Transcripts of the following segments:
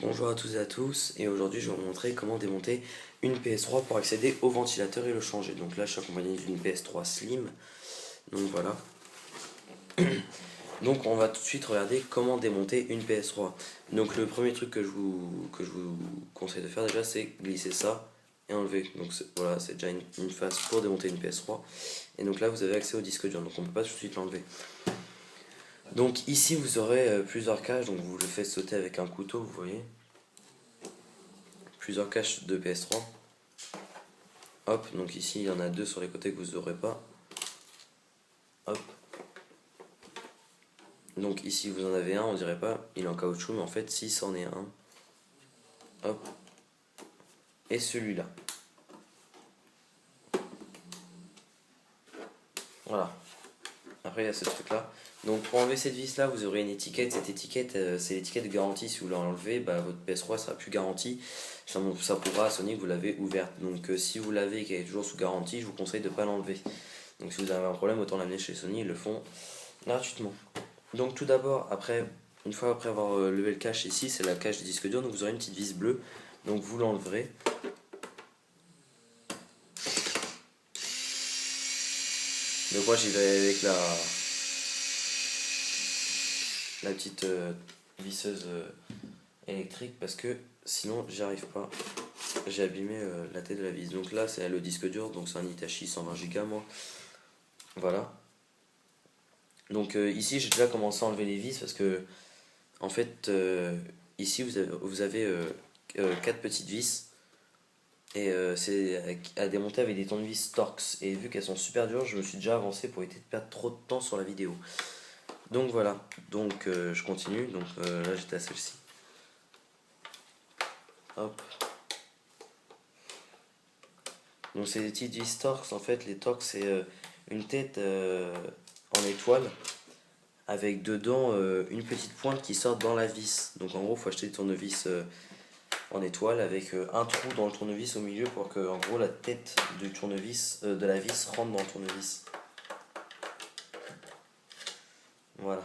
Bonjour à tous et à tous, et aujourd'hui je vais vous montrer comment démonter une PS3 pour accéder au ventilateur et le changer. Donc là je suis accompagné d'une PS3 Slim, donc voilà. Donc on va tout de suite regarder comment démonter une PS3. Donc le premier truc que je vous conseille de faire déjà, c'est glisser ça et enlever. Donc voilà, c'est déjà une phase pour démonter une PS3. Et donc là vous avez accès au disque dur, donc on ne peut pas tout de suite l'enlever. Donc ici vous aurez plusieurs caches, donc vous le faites sauter avec un couteau, vous voyez. Plusieurs caches de PS3. Hop, donc ici il y en a deux sur les côtés que vous n'aurez pas. Hop. Donc ici vous en avez un, on dirait pas, il est en caoutchouc, mais en fait si c'en est un. Hop. Et celui-là. Voilà. Après il y a ce truc là. Donc pour enlever cette vis là, vous aurez une étiquette. Cette étiquette, c'est l'étiquette de garantie. Si vous l'enlevez, votre PS3 sera plus garantie. Ça pourra sonner que vous l'avez ouverte. Donc si vous l'avez et qu'elle est toujours sous garantie, je vous conseille de ne pas l'enlever. Donc si vous avez un problème, autant l'amener chez Sony, ils le font gratuitement. Donc tout d'abord, une fois après avoir levé le cache ici, c'est la cache du disque dur, donc vous aurez une petite vis bleue. Donc vous l'enleverez. Donc moi j'y vais avec la petite visseuse électrique parce que sinon j'y arrive pas. J'ai abîmé la tête de la vis. Donc là c'est le disque dur, donc c'est un Hitachi 120 Go moi. Voilà. Donc ici j'ai déjà commencé à enlever les vis parce que en fait ici vous avez 4 petites vis et c'est à démonter avec des tournevis Torx, et vu qu'elles sont super dures je me suis déjà avancé pour éviter de perdre trop de temps sur la vidéo. Donc voilà, donc je continue, donc là j'étais à celle-ci. Hop. Donc c'est des petites vis Torx, en fait les Torx c'est une tête en étoile avec dedans une petite pointe qui sort dans la vis. Donc en gros il faut acheter des tournevis en étoile avec un trou dans le tournevis au milieu pour que en gros la tête du tournevis de la vis rentre dans le tournevis. Voilà.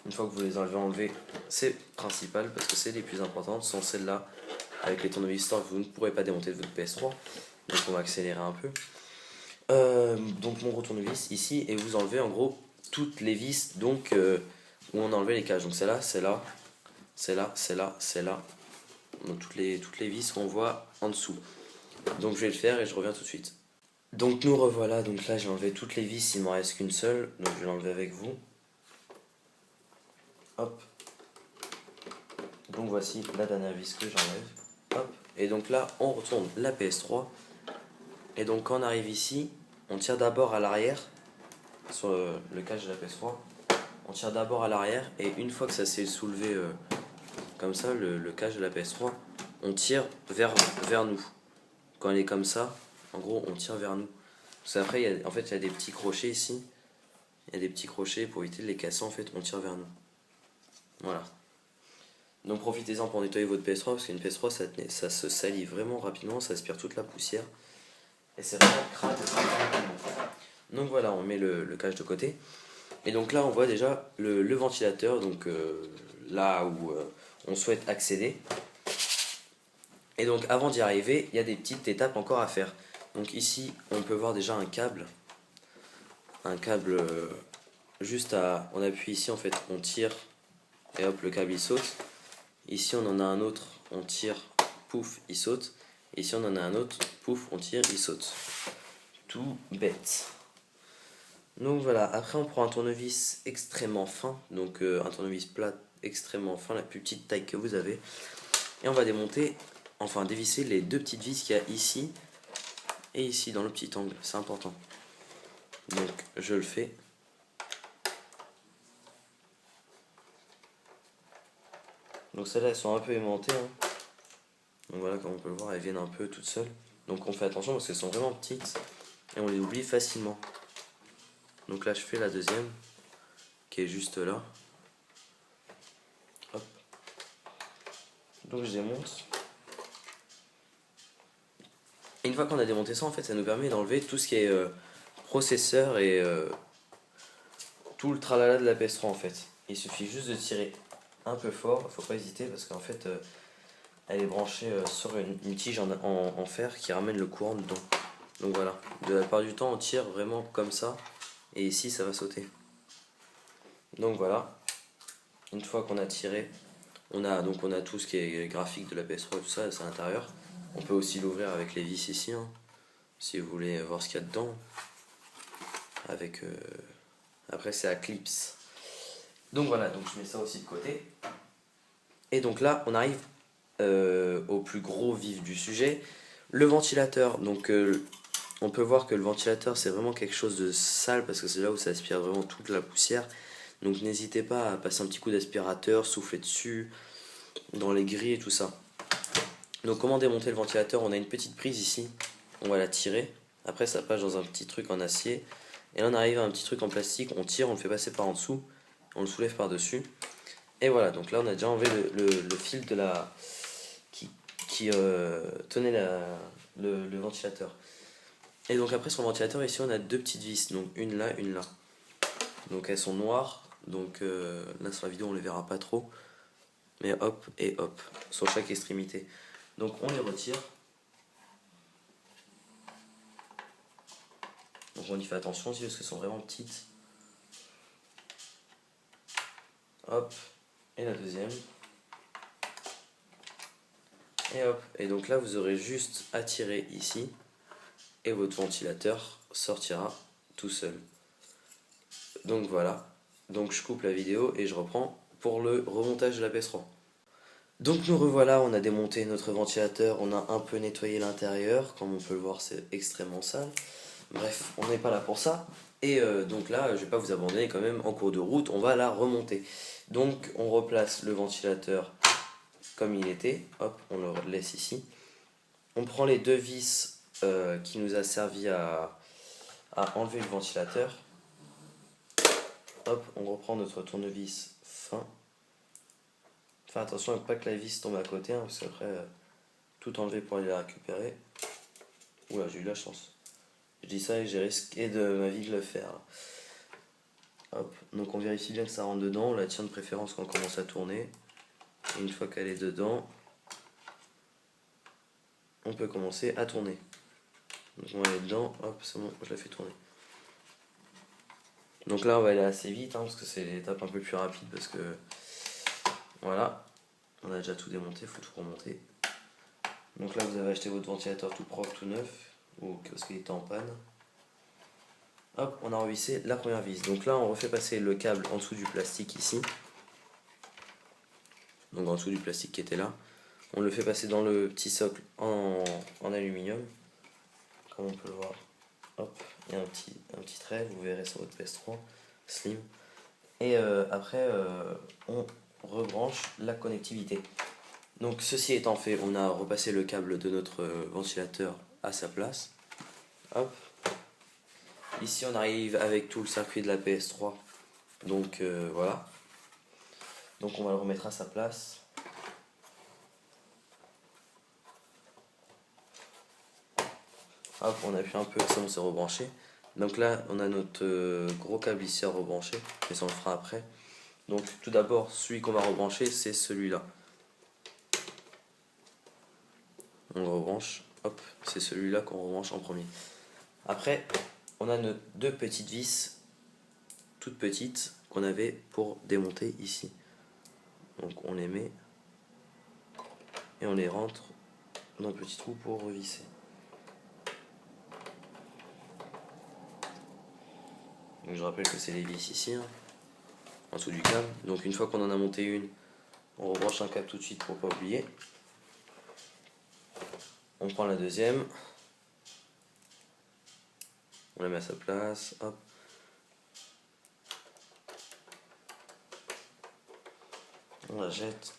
Une fois que vous les avez enlevés, c'est principal parce que c'est les plus importantes, sont celles-là. Avec les tournevis Torx, vous ne pourrez pas démonter de votre PS3. Donc on va accélérer un peu. Donc mon gros tournevis ici, et vous enlevez en gros toutes les vis donc où on a enlevé les caches. Donc celle-là, celle-là, celle-là, celle-là, celle-là. Donc toutes les vis qu'on voit en dessous. Donc je vais le faire et je reviens tout de suite. Donc nous revoilà, donc là j'ai enlevé toutes les vis, il m'en reste qu'une seule, donc je vais l'enlever avec vous. Hop. Donc voici la dernière vis que j'enlève. Hop. Et donc là on retourne la PS3. Et donc quand on arrive ici, on tire d'abord à l'arrière, sur le cache de la PS3. On tire d'abord à l'arrière, et une fois que ça s'est soulevé comme ça, le cache de la PS3, on tire vers nous. Quand elle est comme ça, en gros on tire vers nous. Parce qu'après en fait il y a des petits crochets ici. Il y a des petits crochets, pour éviter de les casser, en fait on tire vers nous. Voilà. Donc profitez-en pour nettoyer votre PS3 parce qu'une PS3 ça se salit vraiment rapidement, ça aspire toute la poussière. Et c'est vraiment crade. Donc voilà, on met le cache de côté. Et donc là on voit déjà le ventilateur, donc là où on souhaite accéder. Et donc avant d'y arriver, il y a des petites étapes encore à faire. Donc ici on peut voir déjà un câble. Juste à... On appuie ici, en fait on tire et hop le câble il saute. Ici on en a un autre, on tire, pouf il saute. Ici on en a un autre, pouf on tire, il saute. Tout bête. Donc voilà, après on prend un tournevis extrêmement fin, donc un tournevis plat extrêmement fin, la plus petite taille que vous avez. Et on va démonter, enfin dévisser les deux petites vis qu'il y a ici et ici dans le petit angle, c'est important. Donc je le fais. Donc celles-là elles sont un peu aimantées, hein. Donc voilà, comme on peut le voir, elles viennent un peu toutes seules. Donc on fait attention parce qu'elles sont vraiment petites et on les oublie facilement. Donc là je fais la deuxième qui est juste là. Hop. Donc je démonte. Et une fois qu'on a démonté ça, en fait ça nous permet d'enlever tout ce qui est processeur et tout le tralala de la PS3 en fait. Il suffit juste de tirer un peu fort, faut pas hésiter parce qu'en fait elle est branchée sur une tige en fer qui ramène le courant dedans. Donc voilà, de la part du temps on tire vraiment comme ça et ici ça va sauter. Donc voilà, une fois qu'on a tiré, on a tout ce qui est graphique de la PS3 et tout ça, c'est à l'intérieur. On peut aussi l'ouvrir avec les vis ici, hein, si vous voulez voir ce qu'il y a dedans. Avec après c'est à clips. Donc voilà, donc je mets ça aussi de côté. Et donc là on arrive au plus gros vif du sujet, le ventilateur. Donc on peut voir que le ventilateur c'est vraiment quelque chose de sale parce que c'est là où ça aspire vraiment toute la poussière. Donc n'hésitez pas à passer un petit coup d'aspirateur, souffler dessus, dans les grilles et tout ça. Donc comment démonter le ventilateur? On a une petite prise ici, on va la tirer. Après ça passe dans un petit truc en acier. Et là on arrive à un petit truc en plastique, on tire, on le fait passer par en dessous, on le soulève par dessus. Et voilà, donc là on a déjà enlevé le fil de la qui tenait le ventilateur. Et donc après sur le ventilateur ici on a deux petites vis, donc une là, une là. Donc elles sont noires, donc là sur la vidéo on les verra pas trop. Mais hop et hop, sur chaque extrémité. Donc on les retire. Donc on y fait attention aussi parce qu'elles sont vraiment petites. Hop, et la deuxième. Et hop, et donc là vous aurez juste à tirer ici et votre ventilateur sortira tout seul. Donc voilà, donc je coupe la vidéo et je reprends pour le remontage de la PS3. Donc nous revoilà, on a démonté notre ventilateur, on a un peu nettoyé l'intérieur, comme on peut le voir c'est extrêmement sale. Bref, on n'est pas là pour ça. Et donc là, je vais pas vous abandonner quand même, en cours de route, on va la remonter. Donc on replace le ventilateur comme il était, hop, on le laisse ici. On prend les deux vis qui nous a servi à enlever le ventilateur. Hop, on reprend notre tournevis fin. Enfin attention à pas que la vis tombe à côté, hein, parce qu'après tout enlever pour aller la récupérer. Oula, j'ai eu la chance. Je dis ça et j'ai risqué de ma vie de le faire. Hop, donc on vérifie bien que ça rentre dedans, on la tient de préférence quand on commence à tourner. Et une fois qu'elle est dedans, on peut commencer à tourner. Donc on va aller dedans, hop, c'est bon, je la fais tourner. Donc là on va aller assez vite, hein, parce que c'est l'étape un peu plus rapide, parce que voilà, on a déjà tout démonté, il faut tout remonter. Donc là vous avez acheté votre ventilateur tout propre, tout neuf, ou parce qu'il était en panne. Hop, on a revissé la première vis. Donc là on refait passer le câble en dessous du plastique ici. Donc en dessous du plastique qui était là. On le fait passer dans le petit socle en aluminium, comme on peut le voir. Hop, il y a un petit trait, vous verrez sur votre PS3 Slim. Et après, on rebranche la connectivité. Donc ceci étant fait, on a repassé le câble de notre ventilateur à sa place. Hop. Ici on arrive avec tout le circuit de la PS3. Donc voilà. Donc on va le remettre à sa place. Hop, on appuie un peu, ça on s'est rebranché. Donc là, on a notre gros câble ici à rebrancher, mais ça on le fera après. Donc tout d'abord, celui qu'on va rebrancher, c'est celui-là. On le rebranche, hop, c'est celui-là qu'on rebranche en premier. Après, on a nos deux petites vis, toutes petites, qu'on avait pour démonter ici. Donc on les met et on les rentre dans le petit trou pour revisser. Donc je rappelle que c'est les vis ici, hein, en dessous du câble. Donc une fois qu'on en a monté une, on rebranche un câble tout de suite pour pas oublier. On prend la deuxième. On la met à sa place. Hop. On la jette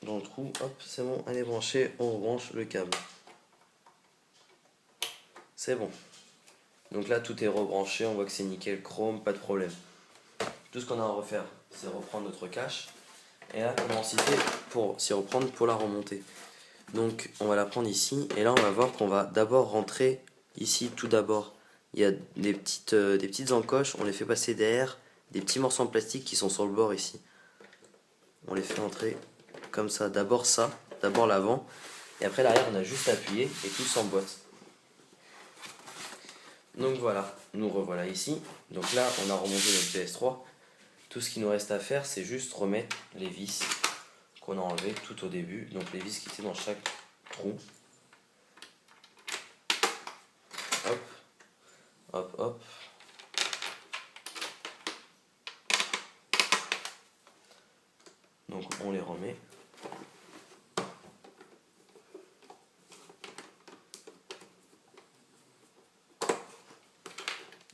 dans le trou. Hop, c'est bon, elle est branchée. On rebranche le câble. C'est bon. Donc là, tout est rebranché. On voit que c'est nickel chrome, pas de problème. Tout ce qu'on a à refaire, c'est reprendre notre cache. Et là, comment s'y fait pour s'y reprendre pour la remonter. Donc, on va la prendre ici. Et là, on va voir qu'on va d'abord rentrer ici tout d'abord. Il y a des petites encoches. On les fait passer derrière des petits morceaux en plastique qui sont sur le bord ici. on les fait entrer comme ça. D'abord l'avant, et après l'arrière on a juste à appuyer et tout s'emboîte. Donc voilà, nous revoilà ici. Donc là on a remonté notre PS3. Tout ce qu'il nous reste à faire, c'est juste remettre les vis qu'on a enlevées tout au début. Donc les vis qui étaient dans chaque trou. Hop, hop, hop. Donc on les remet.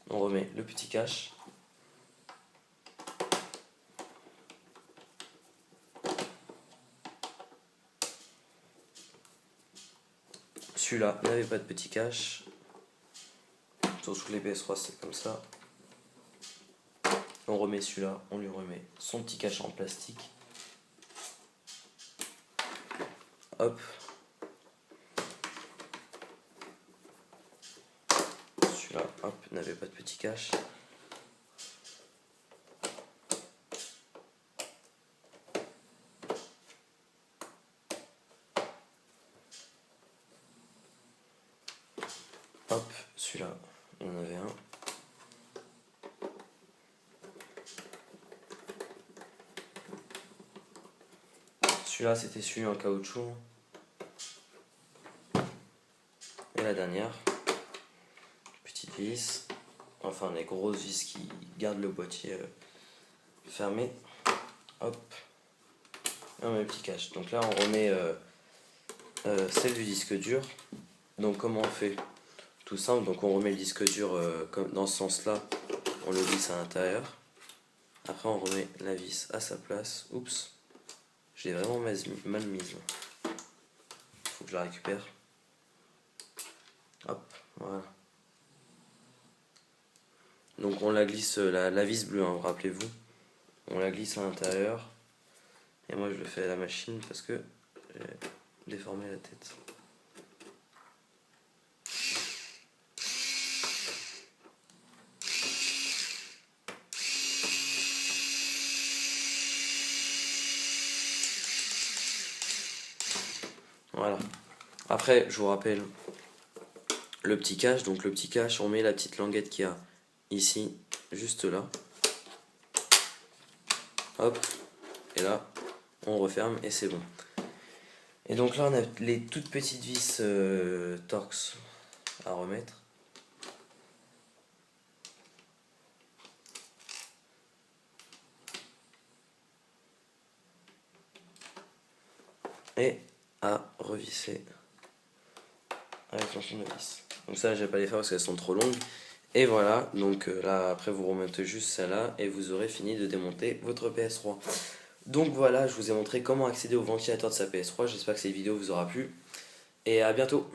On remet le petit cache. Celui-là n'avait pas de petit cache. Sur toutes les PS3 c'est comme ça. On remet celui-là, on lui remet son petit cache en plastique. Hop. Celui-là, hop, n'avait pas de petit cache. Hop, celui-là, il y en avait un. Celui-là, c'était celui en caoutchouc. Et la dernière, petite vis. Enfin, les grosses vis qui gardent le boîtier fermé. Hop. Et on met le petit cache. Donc là, on remet celle du disque dur. Donc comment on fait? Tout simple, donc on remet le disque dur comme dans ce sens-là, on le glisse à l'intérieur. Après on remet la vis à sa place. Oups, je l'ai vraiment mal mise. Faut que je la récupère. Hop, voilà. Donc on la glisse, la vis bleue, hein, rappelez-vous. On la glisse à l'intérieur. Et moi je le fais à la machine parce que j'ai déformé la tête. Voilà. Après, je vous rappelle le petit cache. Donc le petit cache, on met la petite languette qu'il y a ici, juste là. Hop. Et là, on referme et c'est bon. Et donc là, on a les toutes petites vis Torx à remettre. Et à revisser avec l'ensemble de vis. Donc ça, je vais pas les faire parce qu'elles sont trop longues. Et voilà, donc là, après, vous remettez juste celle-là et vous aurez fini de démonter votre PS3. Donc voilà, je vous ai montré comment accéder au ventilateur de sa PS3. J'espère que cette vidéo vous aura plu. Et à bientôt.